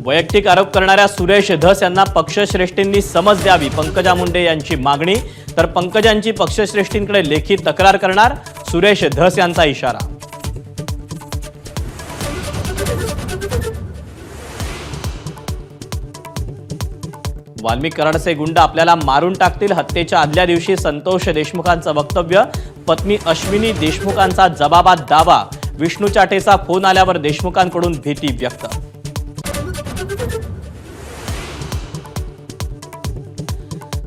वैयक्तिक आरोप करणाऱ्या सुरेश धस यांना पक्षश्रेष्ठींनी समज द्यावी, पंकजा मुंडे यांची मागणी. तर पंकजांची पक्षश्रेष्ठींकडे लेखी तक्रार करणार, सुरेश धस यांचा इशारा. वाल्मिक कराडचे गुंड आपल्याला मारून टाकतील, हत्येच्या आदल्या दिवशी संतोष देशमुखांचं वक्तव्य. पत्नी अश्विनी देशमुखांचा जबाबात दावा. विष्णू चाटेचा फोन आल्यावर देशमुखांकडून भीती व्यक्त.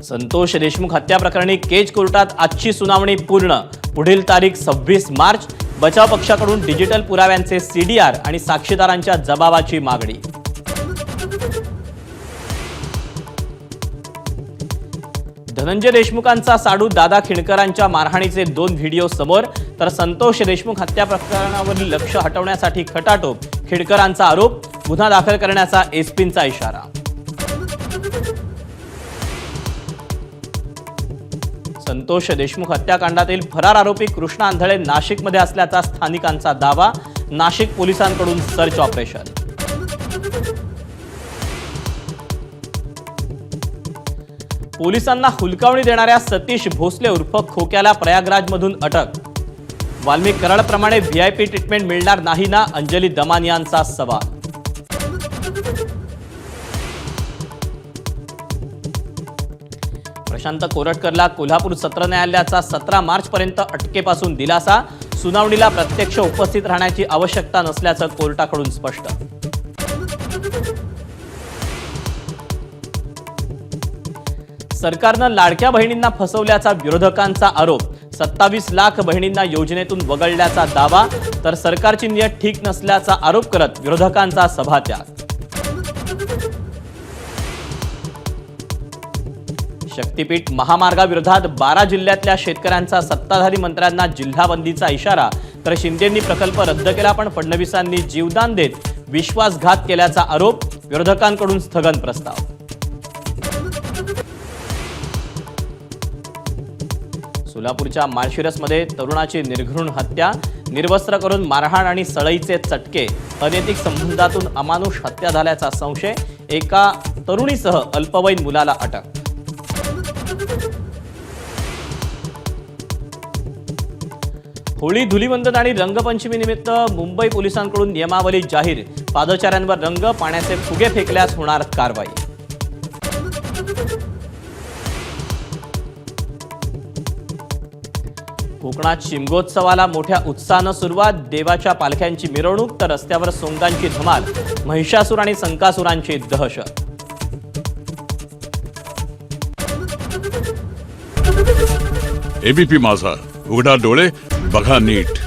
संतोष देशमुख हत्या प्रकरणी केज कोर्टात आजची सुनावणी पूर्ण. पुढील तारीख 26 मार्च. बचाव पक्षाकडून डिजिटल पुराव्यांचे सीडीआर आणि साक्षीदारांच्या जबाबाची मागणी. धनंजय देशमुखांचा साडू दादा खिंडकरांच्या मारहाणीचे 2 व्हिडिओ समोर. तर संतोष देशमुख हत्या प्रकरणावरील लक्ष हटवण्यासाठी खटाटोप, खिंडकरांचा आरोप. गुन्हा दाखल करण्याचा एसपींचा इशारा. संतोष देशमुख हत्याकांडातील फरार आरोपी कृष्णा आंधळे नाशिकमध्ये असल्याचा स्थानिकांचा दावा. नाशिक पोलिसांकडून सर्च ऑपरेशन. पोलिसांना हुलकावणी देणाऱ्या सतीश भोसले उर्फ खोक्याला प्रयागराजमधून अटक. वाल्मिक कराडप्रमाणे व्हीआयपी ट्रीटमेंट मिळणार नाही ना, अंजली दमान यांचा सवाल. प्रशांत कोरटकरला कोल्हापूर सत्र न्यायालयाचा 17 मार्च पर्यंत अटकेपासून दिलासा. सुनावणीला प्रत्यक्ष उपस्थित राहण्याची आवश्यकता नसल्याचं कोर्टाकडून स्पष्ट. सरकारनं लाडक्या बहिणींना फसवल्याचा विरोधकांचा आरोप. 27 लाख बहिणींना योजनेतून वगळल्याचा दावा. तर सरकारची नियत ठीक नसल्याचा आरोप करत विरोधकांचा सभात्याग. शक्तीपीठ महामार्गाविरोधात 12 जिल्ह्यातल्या शेतकऱ्यांचा सत्ताधारी मंत्र्यांना जिल्हाबंदीचा इशारा. तर शिंदेंनी प्रकल्प रद्द केला, पण फडणवीसांनी जीवदान देत विश्वासघात केल्याचा आरोप. विरोधकांकडून स्थगन प्रस्ताव. सोलापूरच्या माळशिरसमध्ये तरुणाची निर्घृण हत्या. निर्वस्त्र करून मारहाण आणि सळईचे चटके. अनैतिक संबंधातून अमानुष हत्या झाल्याचा संशय. एका तरुणीसह अल्पवयीन मुलाला अटक. होळी, धुलीवंदन आणि रंगपंचमी निमित्त मुंबई पोलिसांकडून नियमावली जाहीर. पादचाऱ्यांवर रंग, पाण्याचे फुगे फेकल्यास होणार कारवाई. कोकणात शिमगोत्सवाला मोठ्या उत्साहानं सुरुवात. देवाच्या पालख्यांची मिरवणूक, तर रस्त्यावर सोंगांची धमाल. महिषासूर आणि संकासुरांची दहशत. एबीपी माझा, उघडा डोळे बघा नीट.